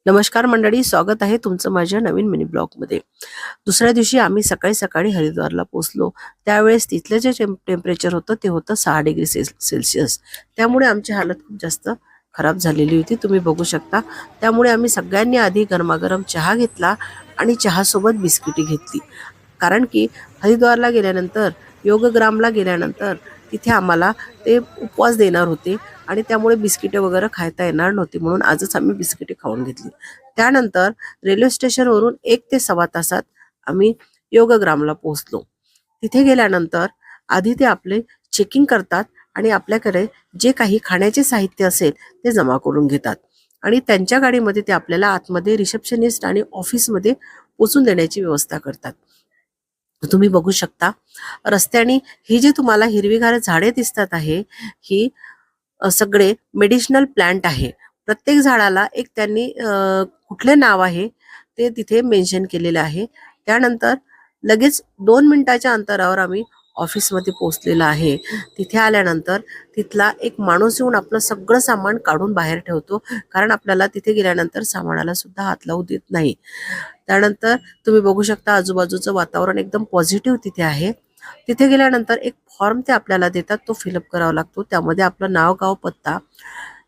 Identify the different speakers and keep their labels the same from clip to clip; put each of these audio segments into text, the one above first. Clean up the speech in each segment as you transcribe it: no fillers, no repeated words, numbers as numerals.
Speaker 1: नमस्कार मंडळी, स्वागत आहे तुमचं माझ्या नवीन मिनी ब्लॉगमध्ये। दुसऱ्या दिवशी आम्ही सकाळी सकाळी हरिद्वारला पोहोचलो। त्यावेळेस तिथलं जे टेम्परेचर होतं ते होतं 6 डिग्री सेल्सिअस। त्यामुळे आमची हालत खूप जास्त खराब झालेली होती, तुम्ही बघू शकता। त्यामुळे आम्ही सगळ्यांनी आधी गरमागरम चहा घेतला आणि चहासोबत बिस्किटी घेतली, कारण की हरिद्वारला गेल्यानंतर, योगग्रामला गेल्यानंतर तिथे आम्हाला ते उपवास देणार होते आणि त्यामुळे बिस्किटे वगैरे खाता येणार नव्हती, म्हणून आजच आम्ही बिस्किटे खाऊन घेतली। त्यानंतर रेल्वे स्टेशनवरून 1 ते सव्वा तासात आम्ही योगग्रामला पोहोचलो। तिथे गेल्यानंतर आधी ते आपले चेकिंग करतात आणि आपल्याकडे जे काही खाण्याचे साहित्य असेल ते जमा करून घेतात आणि त्यांच्या गाडीमध्ये ते आपल्याला आतमध्ये रिसेप्शनिस्ट आणि ऑफिसमध्ये पोहोचून देण्याची व्यवस्था करतात। तुम्ही बघू शकता रस्त्याने ही जी तुम्हाला हिरवीगार झाडे दिसतात आहे, ही सगळे मेडिसिनल प्लांट आहे। प्रत्येक झाडाला एक त्यांनी कुठले नाव आहे ते तिथे मेन्शन केलेले आहे। त्यानंतर लगेच 2 मिनिटाच्या अंतरावर आम्ही ऑफिसमध्ये पोहोचलेला आहे। तिथे आल्यानंतर तिथला एक माणूस येऊन आपलं सगळं सामान काढून बाहेर ठेवतो, कारण आपल्याला तिथे गेल्यानंतर सामानाला सुद्धा हात लावू देत नाही। त्यानंतर तुम्ही बघू शकता आजूबाजूचं वातावरण एकदम पॉझिटिव्ह तिथे आहे। तिथे गेल्यानंतर एक फॉर्म ते आपल्याला देतात, तो फिलअप करावा लागतो। त्यामध्ये आपलं नाव, गाव, पत्ता,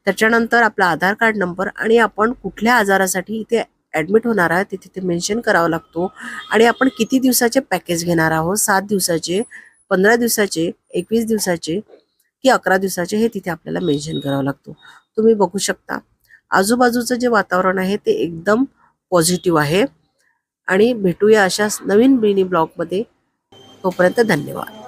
Speaker 1: त्याच्यानंतर आपला आधार कार्ड नंबर आणि आपण कुठल्या आजारासाठी इथे ऍडमिट होणार आहे ते तिथे मेन्शन करावा लागतो आणि आपण किती दिवसाचे पॅकेज घेणार आहोत, 7 दिवसाचे, 15 दिवसाचे, 21 दिवसाचे की 11 दिवसाचे, हे तिथे आपल्याला मेन्शन करावं लागतो। तुम्ही बघू शकता आजूबाजूचं जे वातावरण आहे ते एकदम पॉझिटिव्ह आहे। आणि भेटूया अशाच नवीन मिनी ब्लॉगमध्ये। तोपर्यंत धन्यवाद।